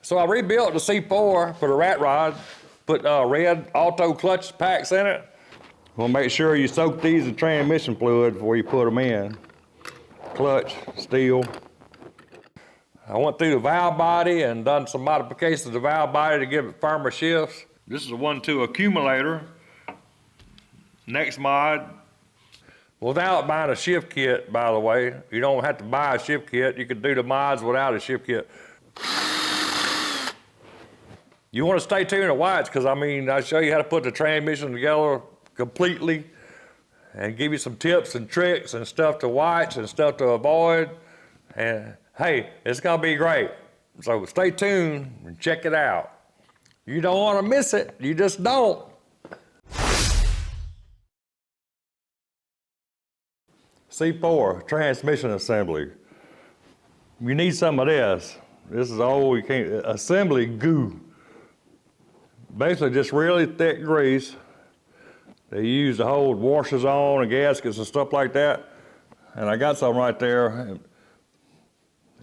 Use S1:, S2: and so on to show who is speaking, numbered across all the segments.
S1: So I rebuilt the C4 for the rat rod, put red auto clutch packs in it. We'll make sure you soak these in transmission fluid before you put them in. Clutch, steel. I went through the valve body and done some modifications to the valve body to give it firmer shifts. This is a 1-2 accumulator. Next mod. Without buying a shift kit, by the way, you don't have to buy a shift kit. You can do the mods without a shift kit. You want to stay tuned to watch because I show you how to put the transmission together completely and give you some tips and tricks and stuff to watch and stuff to avoid. And hey, it's gonna be great. So stay tuned and check it out. You don't want to miss it. You just don't. C4 transmission assembly. You need some of this. This is all you can't. Assembly goo. Basically just really thick grease. They use to hold washers on and gaskets and stuff like that. And I got some right there.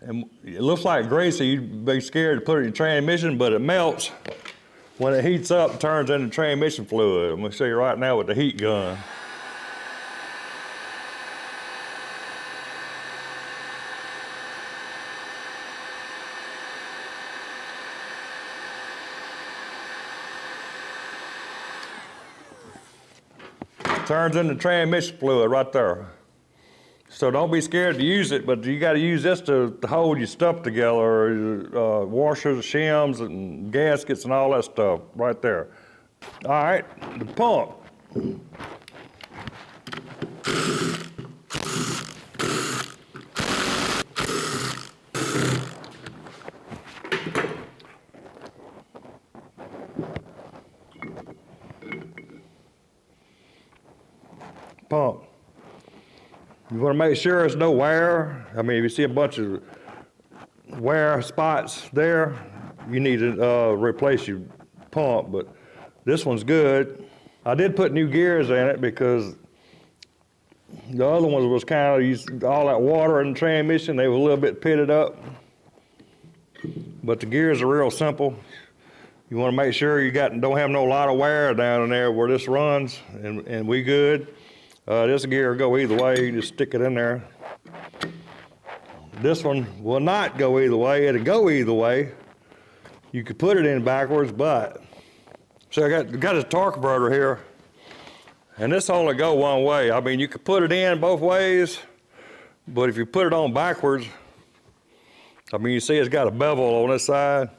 S1: And it looks like grease, so you'd be scared to put it in your transmission, but it melts. When it heats up, it turns into transmission fluid. I'm gonna show you right now with the heat gun. Turns into transmission fluid right there. So don't be scared to use it, but you gotta use this to hold your stuff together, washers, shims, and gaskets and all that stuff right there. All right, the pump. Pump. You want to make sure there's no wear. If you see a bunch of wear spots there, you need to replace your pump, but this one's good. I did put new gears in it because the other ones was kind of used all that water in the transmission. They were a little bit pitted up, but the gears are real simple. You want to make sure you don't have no lot of wear down in there where this runs, and we good. This gear will go either way, you just stick it in there. This one will not go either way, it'll go either way. You could put it in backwards, but, so I got a torque converter here, and this only go one way. You could put it in both ways, but if you put it on backwards, you see it's got a bevel on this side.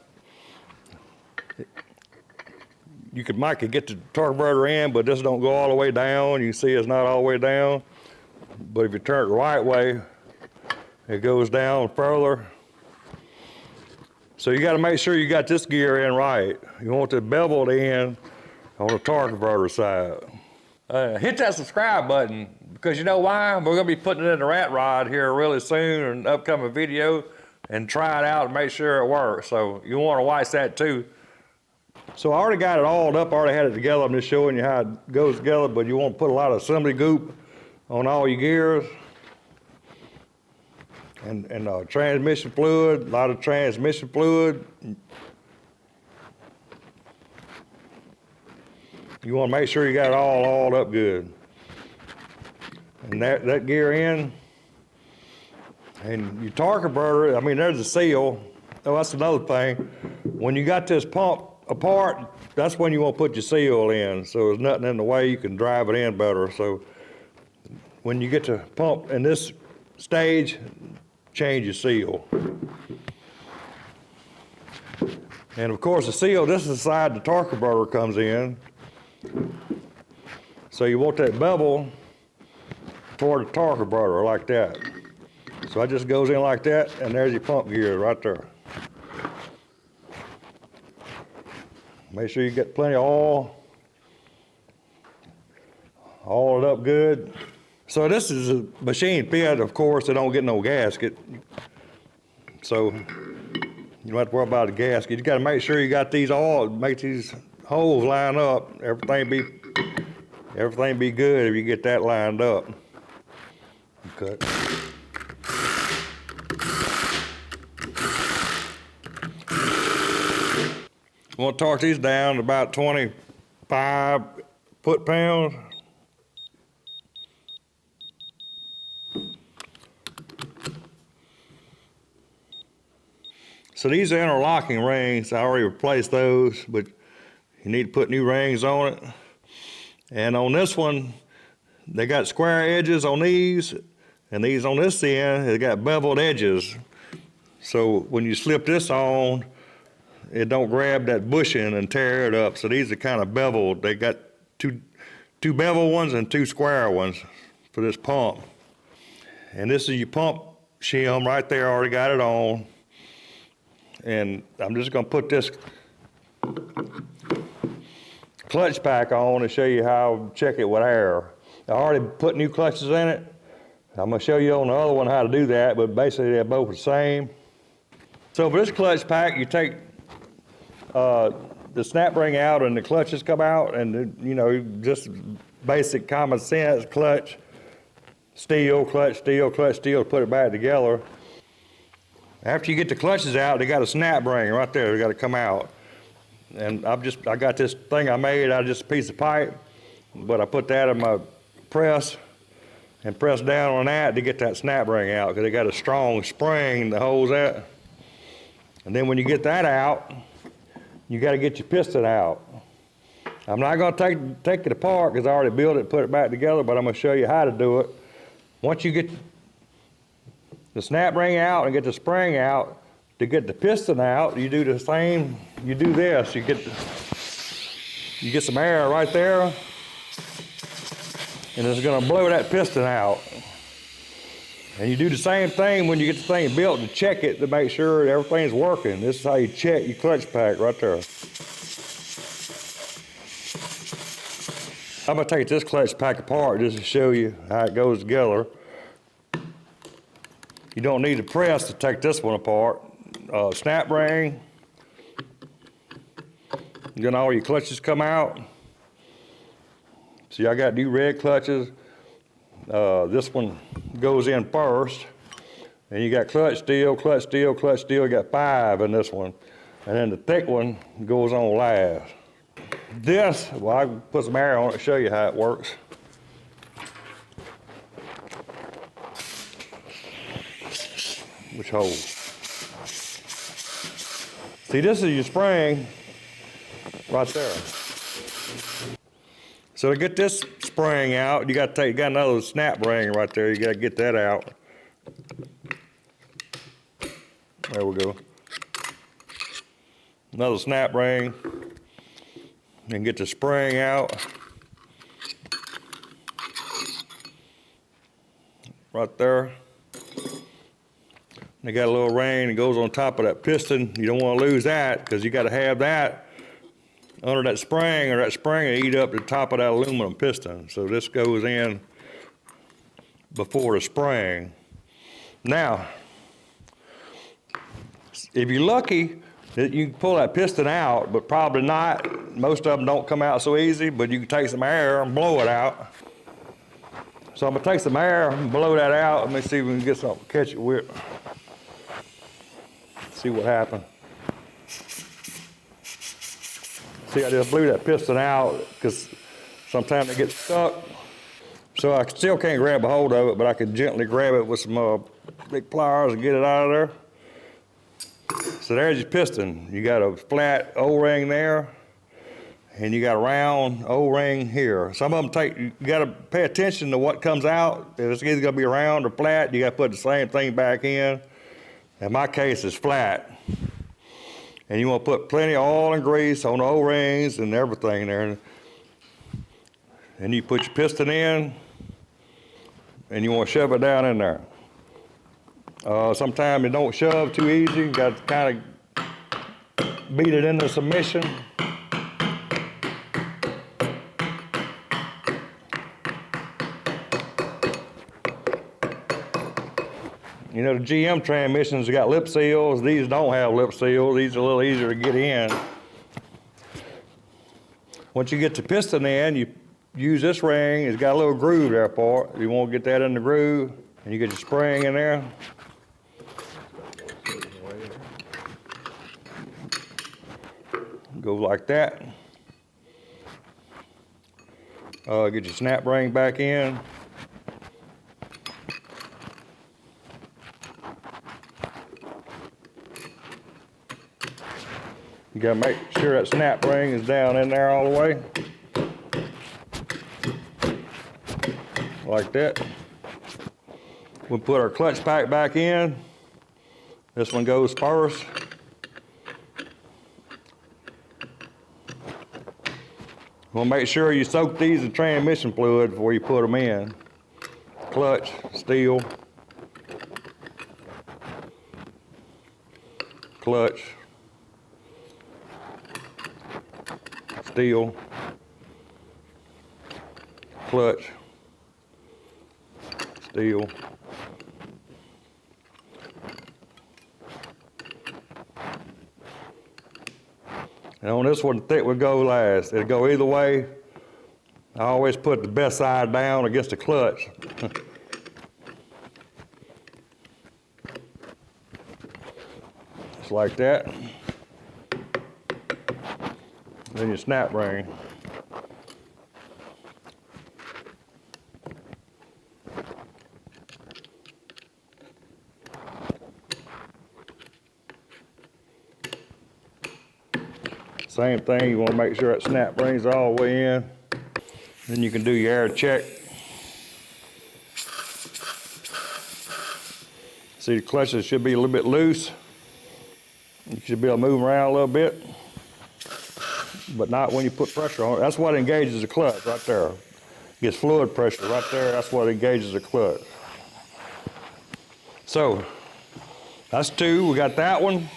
S1: You might get the torque converter in, but this don't go all the way down. You see it's not all the way down. But if you turn it the right way, it goes down further. So you gotta make sure you got this gear in right. You want the beveled in on the torque converter side. Hit that subscribe button, because you know why? We're gonna be putting it in the rat rod here really soon in an upcoming video and try it out and make sure it works. So you wanna watch that too. So I already got it all up, I already had it together. I'm just showing you how it goes together, but you want to put a lot of assembly goop on all your gears. And transmission fluid, a lot of transmission fluid. You want to make sure you got it all oiled up good. And that gear in, and your torque converter, there's a seal. Oh, that's another thing. When you got this pump apart, that's when you want to put your seal in, so there's nothing in the way, you can drive it in better. So when you get the pump in this stage, change your seal. And of course the seal, this is the side the torque converter comes in. So you want that bevel toward the torque converter like that. So it just goes in like that, and there's your pump gear right there. Make sure you get plenty of oil. Oil it up good. So this is a machine fit, of course, they don't get no gasket. So you don't have to worry about the gasket. You gotta make sure you got these oil, make these holes line up. Everything be good if you get that lined up. Okay. I'm gonna torque these down to about 25 foot-pounds. So these are interlocking rings. I already replaced those, but you need to put new rings on it. And on this one, they got square edges on these, and these on this end, they got beveled edges. So when you slip this on, it don't grab that bushing and tear it up. So these are kind of beveled. They got two bevel ones and two square ones for this pump. And this is your pump shim right there, already got it on. And I'm just gonna put this clutch pack on and show you how to check it with air. I already put new clutches in it. I'm gonna show you on the other one how to do that, but basically they're both the same. So for this clutch pack, you take the snap ring out and the clutches come out, and you know, just basic common sense clutch, steel, clutch, steel, clutch, steel to put it back together. After you get the clutches out, they got a snap ring right there. They got to come out. And I got this thing I made out of just a piece of pipe, but I put that in my press and press down on that to get that snap ring out, because they got a strong spring that holds that. And then when you get that out, you got to get your piston out. I'm not going to take it apart because I already built it, put it back together, but I'm going to show you how to do it. Once you get the snap ring out and get the spring out, to get the piston out, you do the same. You do this. You get some air right there, and it's going to blow that piston out. And you do the same thing when you get the thing built and check it to make sure everything's working. This is how you check your clutch pack right there. I'm going to take this clutch pack apart just to show you how it goes together. You don't need a press to take this one apart. Snap ring. Then all your clutches come out. See, I got new red clutches. This one goes in first. And you got clutch steel, clutch steel, clutch steel. You got 5 in this one. And then the thick one goes on last. This, well, I can put some air on it to show you how it works. Which hole? See, this is your spring right there. So to get this spring out, you got another snap ring right there. You got to get that out. There we go. Another snap ring, and get the spring out. Right there. They got a little ring that goes on top of that piston. You don't want to lose that, because you got to have that under that spring, or that spring will eat up the top of that aluminum piston. So this goes in before the spring. Now, if you're lucky, that you can pull that piston out, but probably not. Most of them don't come out so easy, but you can take some air and blow it out. So I'm gonna take some air and blow that out. Let me see if we can get something to catch it with. See what happened. See, I just blew that piston out because sometimes it gets stuck. So I still can't grab a hold of it, but I can gently grab it with some big pliers and get it out of there. So there's your piston. You got a flat O-ring there, and you got a round O-ring here. Some of them you got to pay attention to what comes out. If it's either going to be round or flat, you got to put the same thing back in. In my case, it's flat. And you want to put plenty of oil and grease on the O-rings and everything there. And you put your piston in, and you want to shove it down in there. Sometimes it don't shove too easy. You got to kind of beat it into submission. You know, the GM transmissions got lip seals. These don't have lip seals. These are a little easier to get in. Once you get the piston in, you use this ring. It's got a little groove there for it. You want to get that in the groove, and you get your spring in there. Go like that. Get your snap ring back in. You gotta make sure that snap ring is down in there all the way. Like that. We'll put our clutch pack back in. This one goes first. We'll make sure you soak these in transmission fluid before you put them in. Clutch, steel, clutch, steel, clutch, steel. And on this one, the thick would go last. It'll go either way. I always put the best side down against the clutch. Just like that. Then your snap ring. Same thing, you want to make sure that snap ring's all the way in. Then you can do your air check. See, the clutches should be a little bit loose. You should be able to move them around a little bit, but not when you put pressure on it. That's what engages the clutch right there. Gets fluid pressure right there, that's what engages the clutch. So, that's two, we got that one.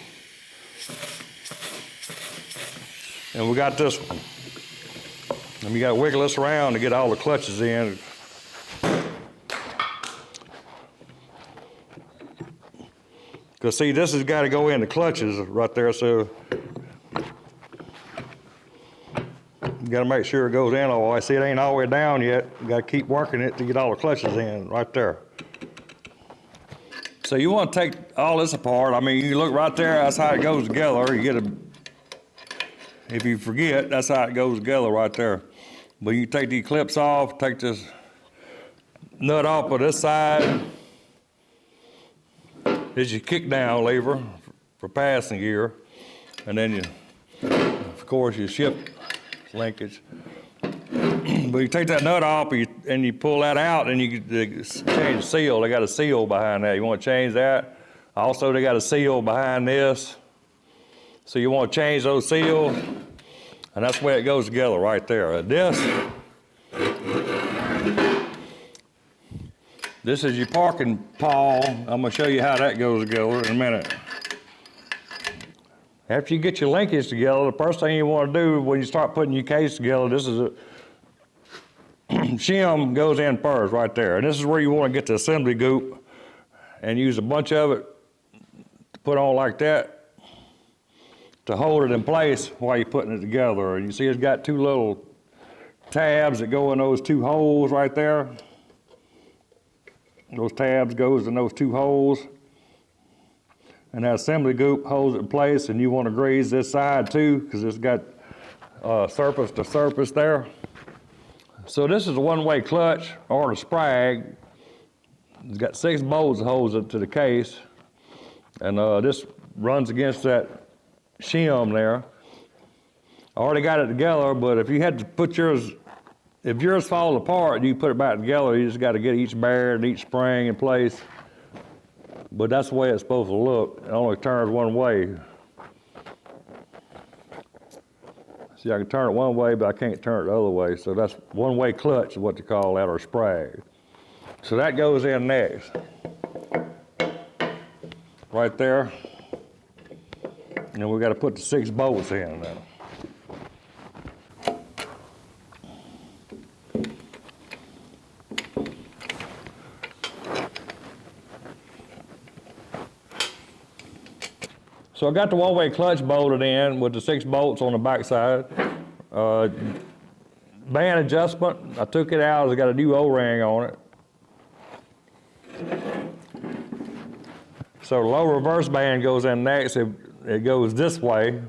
S1: And we got this one. And you gotta wiggle this around to get all the clutches in. Because see, this has got to go in the clutches right there, so you got to make sure it goes in all the way. See, it ain't all the way down yet. You got to keep working it to get all the clutches in right there. So you want to take all this apart. I mean, you look right there, that's how it goes together. You get a, if you forget, that's how it goes together right there. But you take the clips off, take this nut off of this side. This is your kick down lever for passing gear. And then you, of course, your shift linkage. But you take that nut off and you pull that out and you change the seal. They got a seal behind that. You want to change that. Also, they got a seal behind this. So you want to change those seals. And that's where it goes together right there. This is your parking pawl. I'm going to show you how that goes together in a minute. After you get your linkage together, the first thing you want to do when you start putting your case together, this is a shim goes in first right there. And this is where you want to get the assembly goop and use a bunch of it to put on like that to hold it in place while you're putting it together. And you see it's got two little tabs that go in those two holes right there. Those tabs goes in those two holes. And that assembly goop holds it in place, and you want to grease this side too, because it's got surface to surface there. So this is a one-way clutch or a sprag. It's got 6 bolts that holds it to the case. And this runs against that shim there. I already got it together, but if you had to put yours, if yours falls apart, you put it back together. You just got to get each bear and each spring in place. But that's the way it's supposed to look. It only turns one way. See, I can turn it one way, but I can't turn it the other way. So that's one-way clutch is what they call that, or sprag. So that goes in next. Right there. And then we got to put the 6 bolts in now. So I got the one-way clutch bolted in with the 6 bolts on the back side. Band adjustment, I took it out, it's got a new O-ring on it. So the low reverse band goes in next, it goes this way.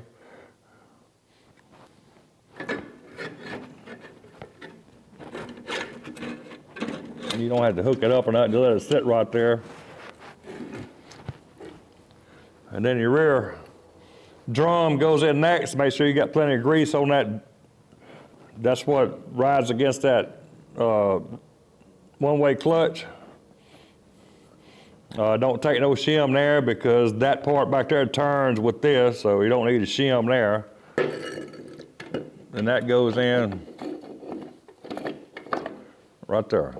S1: You don't have to hook it up or nothing, just let it sit right there. And then your rear drum goes in next. Make sure you got plenty of grease on that. That's what rides against that one-way clutch. Don't take no shim there because that part back there turns with this, so you don't need a shim there. And that goes in right there.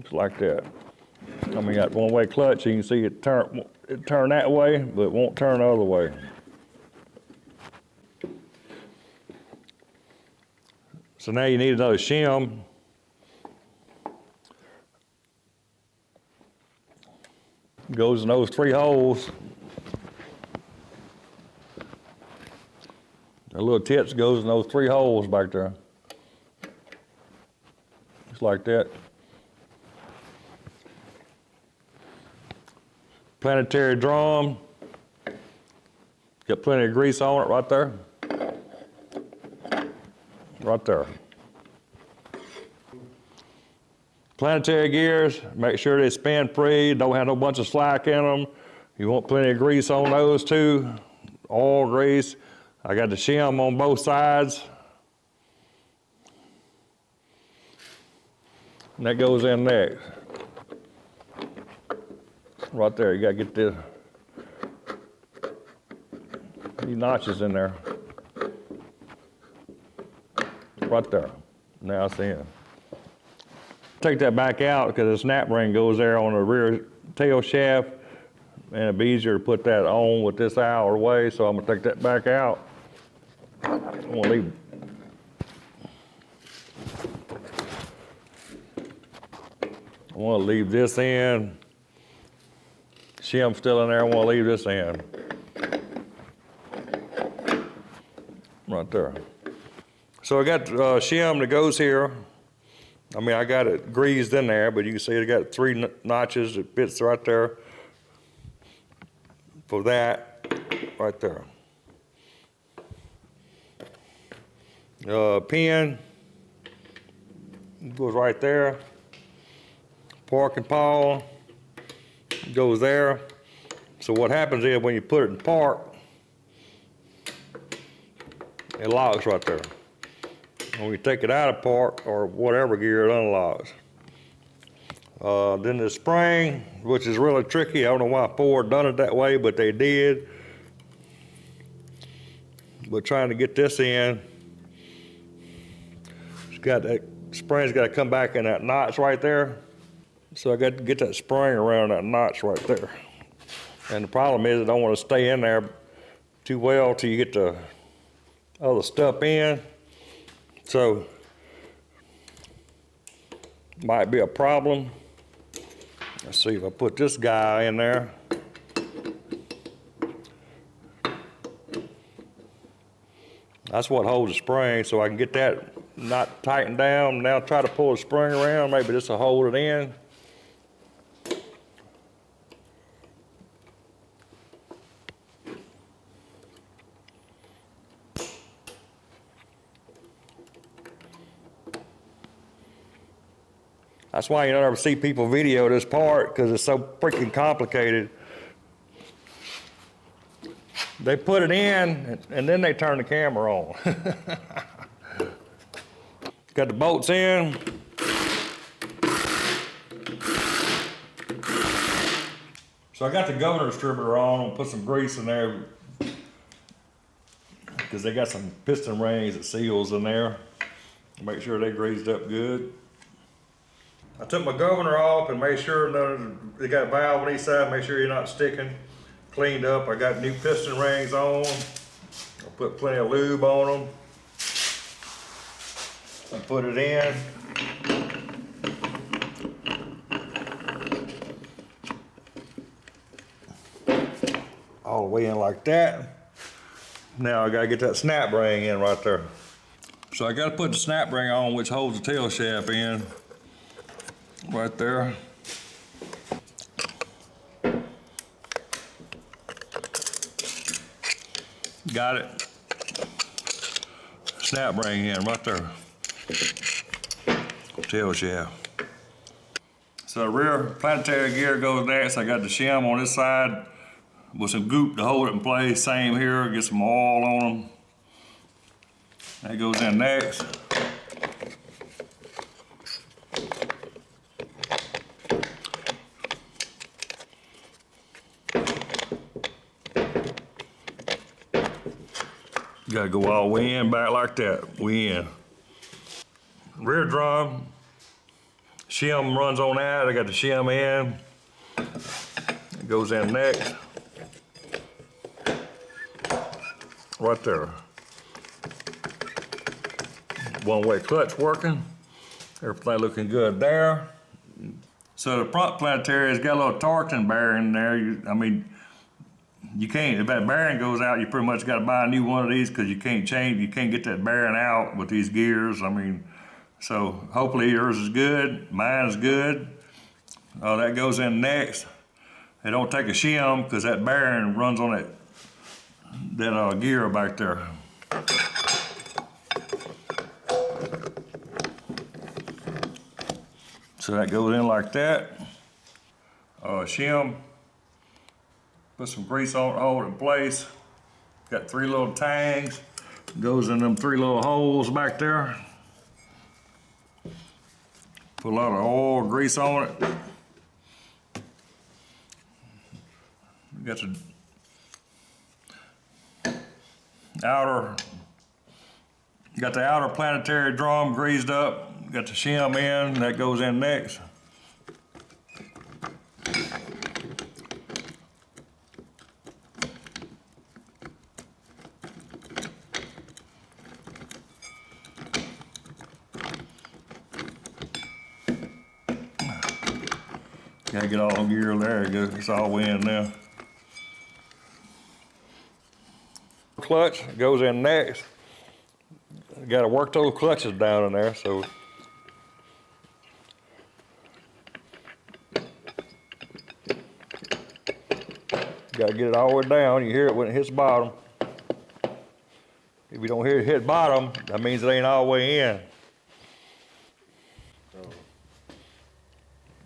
S1: Just like that. I mean, you got one-way clutch, you can see it turn that way, but it won't turn the other way. So now you need another shim. Goes in those 3 holes. The little tips goes in those 3 holes back there. Just like that. Planetary drum. Got plenty of grease on it right there. Right there. Planetary gears, make sure they spin free, don't have no bunch of slack in them. You want plenty of grease on those too, oil grease. I got the shim on both sides. And that goes in next. Right there, you gotta get these notches in there. Right there, now it's in. Take that back out because the snap ring goes there on the rear tail shaft, and it'd be easier to put that on with this out of the way, so I'm gonna take that back out. I'm gonna leave this in. Shim's still in there, I wanna leave this in. Right there. So I got shim that goes here. I mean, I got it greased in there, but you can see it got 3 notches. It fits right there for that, right there. Pin goes right there. Parking pawl goes there. So what happens is when you put it in park, it locks right there. When you take it out of park or whatever gear, it unlocks. Then the spring, which is really tricky. I don't know why Ford done it that way, but they did. But trying to get this in, it's got that spring's got to come back in that notch right there. So I got to get that spring around that notch right there. And the problem is I don't want to stay in there too well till you get the other stuff in. So, might be a problem. Let's see if I put this guy in there. That's what holds the spring, so I can get that not tightened down. Now try to pull the spring around, maybe this will hold it in. That's why you don't ever see people video this part, because it's so freaking complicated. They put it in and then they turn the camera on. Got the bolts in. So I got the governor distributor on. I'll put some grease in there because they got some piston rings that seals in there. Make sure they greased up good. I took my governor off and made sure they got a valve on each side, make sure you're not sticking. Cleaned up, I got new piston rings on. I put plenty of lube on them. I put it in. All the way in like that. Now I gotta get that snap ring in right there. So I gotta put the snap ring on, which holds the tail shaft in. Right there. Got it. snap ring in right there. Tells you how. So the rear planetary gear goes next. I got the shim on this side with some goop to hold it in place. Same here, get some oil on them. That goes in next. You gotta go all the way in, back like that, we in. Rear drum, shim runs on that. I got the shim in. It goes in next. Right there. One-way clutch working. Everything looking good there. So the front planetary has got a little torquing bearing there. You can't, if that bearing goes out, you pretty much got to buy a new one of these because you can't get that bearing out with these gears. So hopefully yours is good, mine is good. That goes in next. They don't take a shim because that bearing runs on that gear back there. So that goes in like that. Shim, put some grease on it, hold it in place. Got 3 little tangs, goes in them 3 little holes back there. Put a lot of oil, grease on it. Got the outer planetary drum greased up. Got the shim in, that goes in next. Gotta get all the gear there, it's all the way in now. Clutch goes in next. Gotta work those clutches down in there, so. Gotta get it all the way down. You hear it when it hits bottom. If you don't hear it hit bottom, that means it ain't all the way in.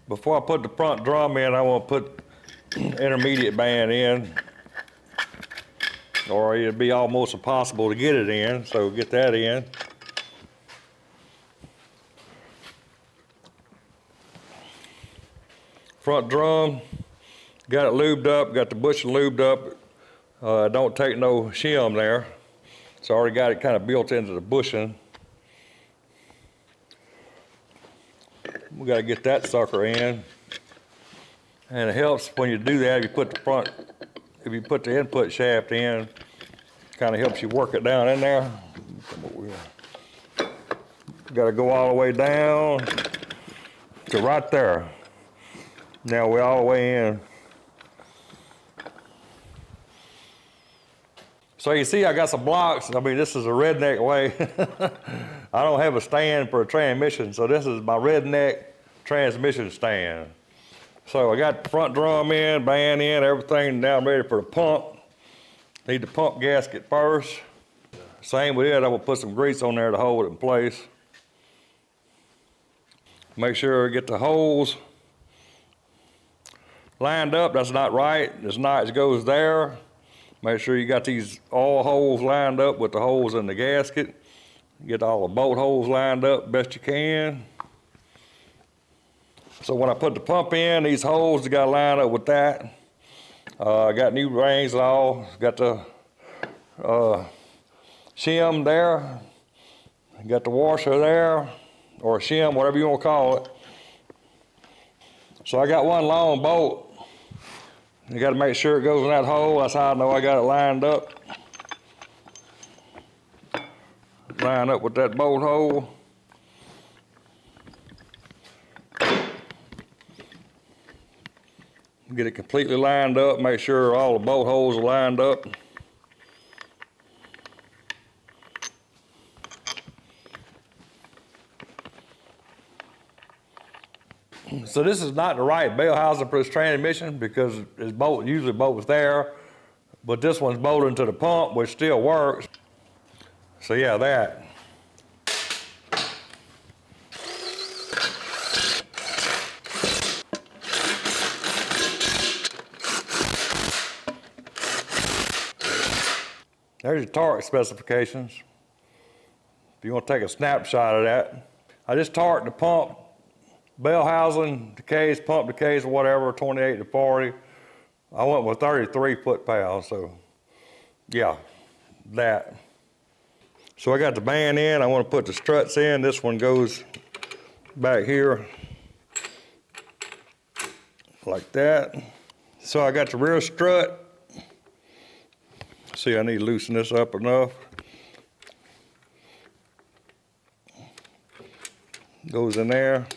S1: Before I put the front drum in, I want to put intermediate band in, or it'd be almost impossible to get it in, so get that in. Front drum, got it lubed up, got the bushing lubed up. Don't take no shim there. So I already got it kind of built into the bushing. We got to get that sucker in. And it helps when you do that, if you put the input shaft in, kind of helps you work it down in there. Got to go all the way down to right there. Now we're all the way in. So you see I got some blocks. This is a redneck way. I don't have a stand for a transmission, so this is my redneck transmission stand. So I got the front drum in, band in, everything down ready for the pump. Need the pump gasket first. Same with it, I will put some grease on there to hold it in place. Make sure I get the holes lined up. That's not right. It's not, it goes there. Make sure you got these all holes lined up with the holes in the gasket. Get all the bolt holes lined up best you can. So when I put the pump in, these holes got to line up with that. I got new rings and all. Got the shim there. Got the washer there, or shim, whatever you want to call it. So I got one long bolt. You got to make sure it goes in that hole. That's how I know I got it lined up. Line up with that bolt hole. Get it completely lined up. Make sure all the bolt holes are lined up. So this is not the right bell housing for this transmission because it's usually bolts there, but this one's bolted into the pump, which still works. So yeah, that. There's your torque specifications. If you want to take a snapshot of that. I just torqued the pump, bell housing, decays, pump decays, or whatever, 28 to 40. I went with 33 foot-pounds, so yeah, that. So I got the band in, I want to put the struts in. This one goes back here, like that. So I got the rear strut. See, I need to loosen this up enough. Goes in there.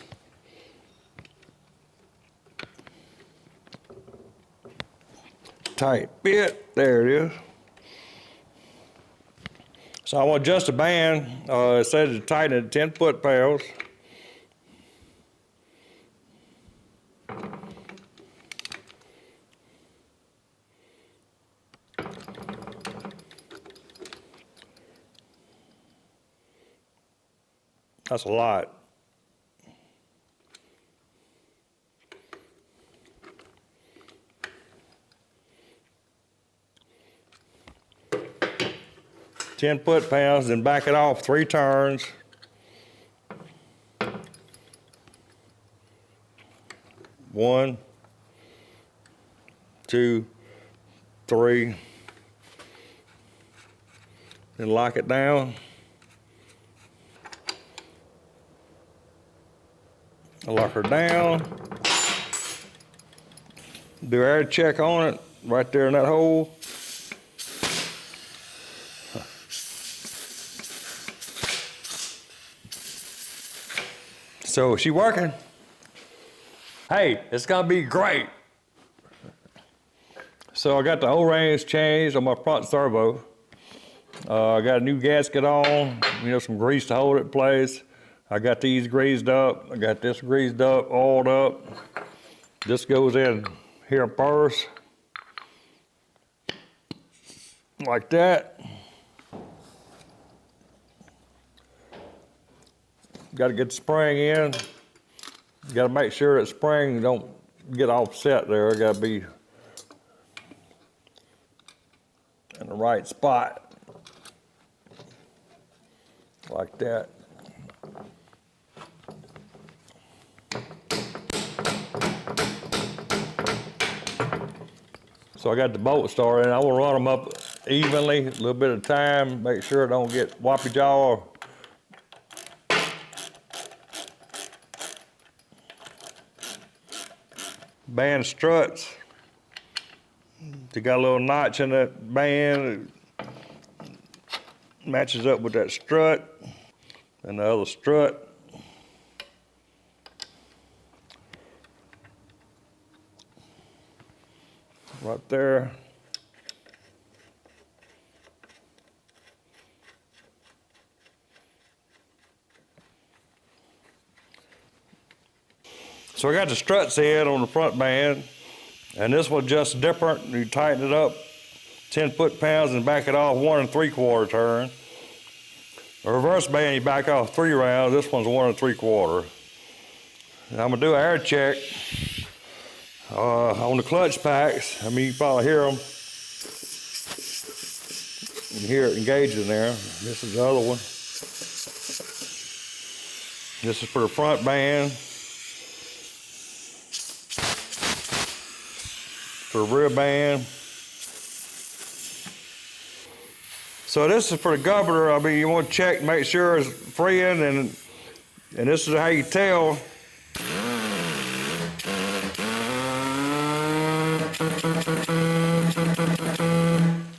S1: Tight bit, there it is. So I want to adjust the band. It says to tighten it 10 foot-pounds. That's a lot. Ten foot-pounds, then back it off 3 turns. One, 2, 3. Then lock it down. Lock her down. Do air check on it, right there in that hole. So, is she working? Hey, it's gonna be great. So I got the O-rings changed on my front servo. I got a new gasket on, some grease to hold it in place. I got these greased up. I got this greased up, oiled up. This goes in here first, like that. Got to get the spring in. Got to make sure that spring don't get offset there. Got to be in the right spot, like that. So I got the bolt started, and I will run them up evenly, a little bit of time, make sure it don't get whoppy jaw. Band struts. They got a little notch in that band. It matches up with that strut and the other strut. Right there. So I got the struts in on the front band, and this one just different. You tighten it up 10 foot-pounds and back it off 1 3/4 turn. The reverse band, you back off 3 rounds. This one's 1 3/4. And I'm gonna do an air check on the clutch packs. I mean, you can probably hear them. You can hear it engaged in there. This is the other one. This is for the front band. For the rear band. So this is for the governor. I mean, you want to check, make sure it's freeing, and this is how you tell.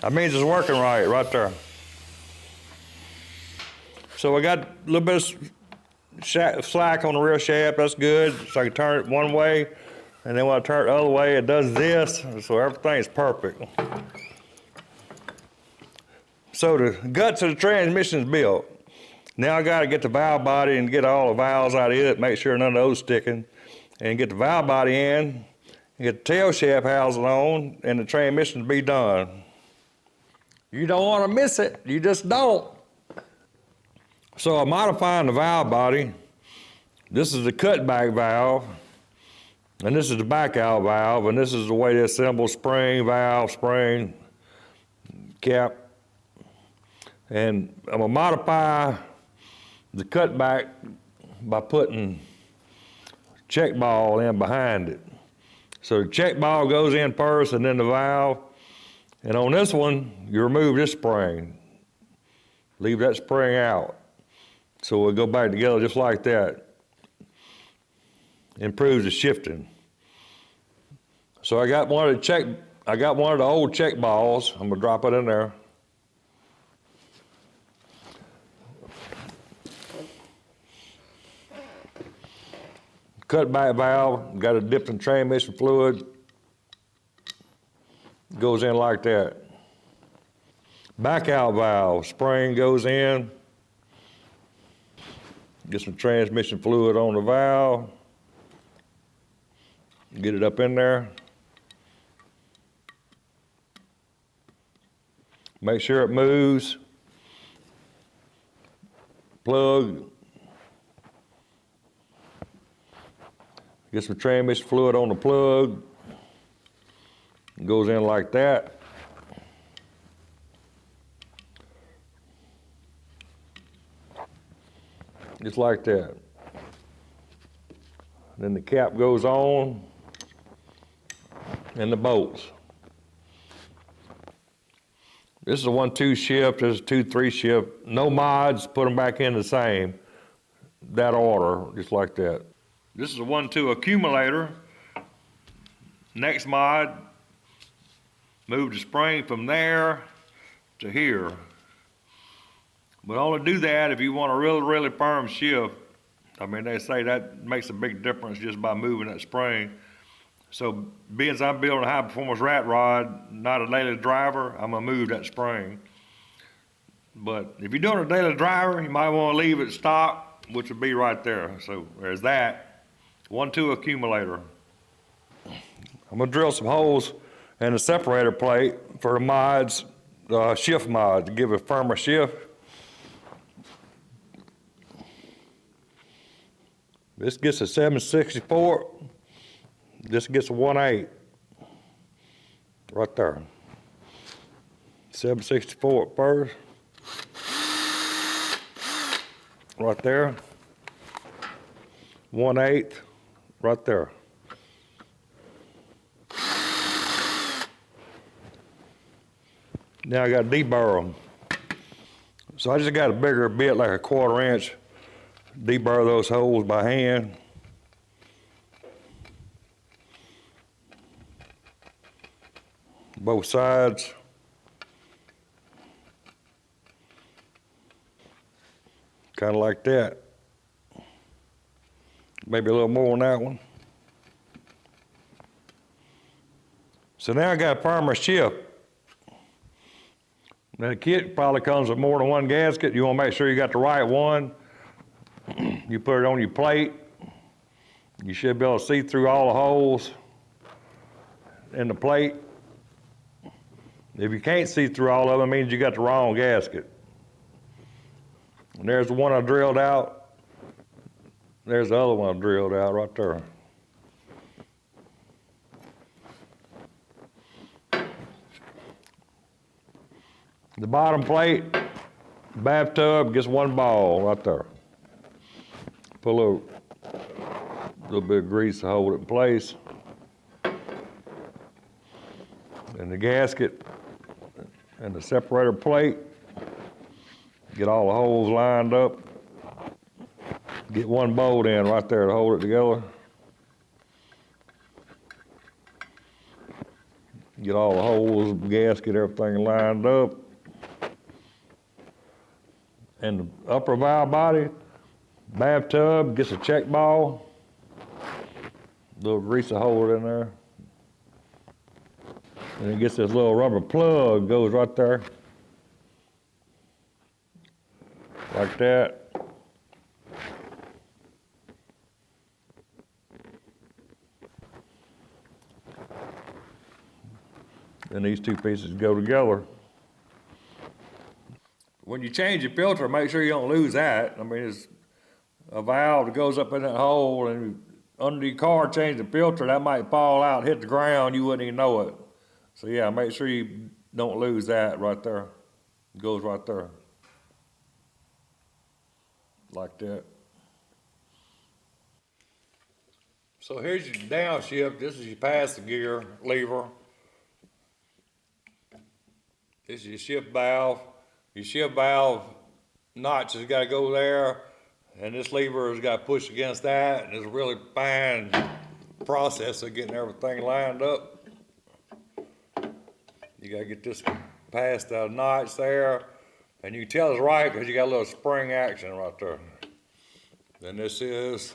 S1: That means it's working right there. So I got a little bit of slack on the rear shaft. That's good. So I can turn it one way, and then when I turn it the other way, it does this. So everything's perfect. So the guts of the transmission is built. Now I got to get the valve body and get all the valves out of it, make sure none of those sticking, and get the valve body in, and get the tail shaft housing on, and the transmission to be done. You don't want to miss it. You just don't. So I'm modifying the valve body. This is the cutback valve, and this is the back out valve, and this is the way they assemble spring, valve, spring, cap. And I'm gonna modify the cutback by putting check ball in behind it. So the check ball goes in first and then the valve. And on this one, you remove this spring. Leave that spring out. So we'll go back together just like that. Improves the shifting. So I got one of the old check balls. I'm gonna drop it in there. Cutback valve, got a dip in transmission fluid. Goes in like that. Back out valve, spring goes in. Get some transmission fluid on the valve. Get it up in there. Make sure it moves. Plug. Get some transmission fluid on the plug. It goes in like that. Just like that. Then the cap goes on and the bolts. This is a 1-2 shift, this is a 2-3 shift. No mods, put them back in the same. That order, just like that. This is a 1-2 accumulator. Next mod, move the spring from there to here. But only do that if you want a really, really firm shift. I mean, they say that makes a big difference just by moving that spring. So being as I'm building a high performance rat rod, not a daily driver, I'm gonna move that spring. But if you're doing a daily driver, you might wanna leave it stock, which would be right there. So there's that. 1-2 accumulator. I'm gonna drill some holes in the separator plate for the mods, shift mod, to give it a firmer shift. This gets a 764. This gets a 1/8. Right there. 764 at first. Right there. 1/8. Right there. Now I got to deburr them. So I just got a bigger bit, like a 1/4 inch. Deburr those holes by hand. Both sides. Kind of like that. Maybe a little more on that one. So now I got a firmer shift. Now the kit probably comes with more than one gasket. You want to make sure you got the right one. You put it on your plate. You should be able to see through all the holes in the plate. If you can't see through all of them, it means you got the wrong gasket. And there's the one I drilled out. There's the other one I drilled out right there. The bottom plate, bathtub, gets one ball right there. Put a little bit of grease to hold it in place. And the gasket and the separator plate, get all the holes lined up. Get one bolt in right there to hold it together. Get all the holes, gasket, everything lined up. And the upper valve body, bathtub, gets a check ball. Little grease to hold it in there. And it gets this little rubber plug, goes right there. Like that. And these two pieces go together. When you change your filter, make sure you don't lose that. I mean, it's a valve that goes up in that hole, and under your car, change the filter, that might fall out, hit the ground, you wouldn't even know it. So yeah, make sure you don't lose that right there. It goes right there. like that. So here's your downshift. This is your pass gear lever. This is your shift valve. Your shift valve notch has got to go there, and this lever has got to push against that, and it's a really fine process of getting everything lined up. You got to get this past the notch there, and you can tell it's right because you got a little spring action right there. Then this is,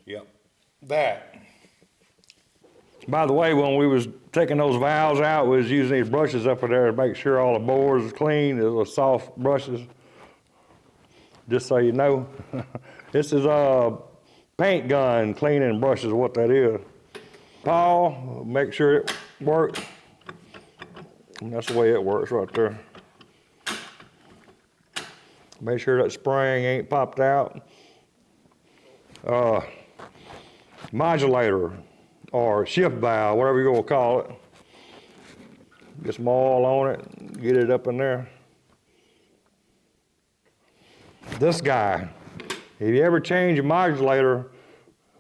S1: yep, that. By the way, when we was taking those valves out, we was using these brushes up there to make sure all the bores is clean. These little soft brushes, just so you know. This is a paint gun cleaning brushes, what that is. Paul, make sure it works. And that's the way it works right there. Make sure that spring ain't popped out. Modulator or shift valve, whatever you're gonna call it. Get some oil on it, get it up in there. This guy, if you ever change a modulator,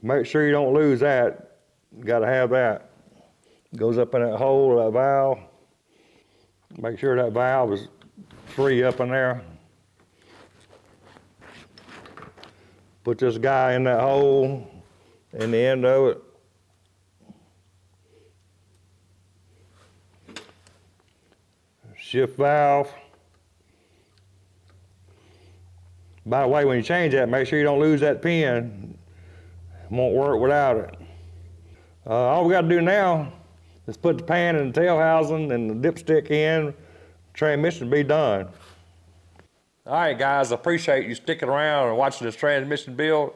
S1: make sure you don't lose that. You gotta have that. It goes up in that hole of that valve. Make sure that valve is free up in there. Put this guy in that hole in the end of it. Shift valve. By the way, when you change that, make sure you don't lose that pin. It won't work without it. All we got to do now is put the pan and the tail housing and the dipstick in. Transmission will be done. All right, guys, I appreciate you sticking around and watching this transmission build.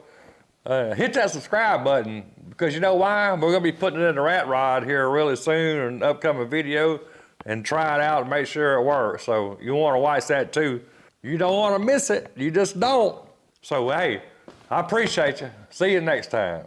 S1: Hit that subscribe button, because you know why? We're gonna be putting it in the rat rod here really soon in an upcoming video and try it out and make sure it works. So you wanna watch that too. You don't wanna miss it, you just don't. So hey, I appreciate you. See you next time.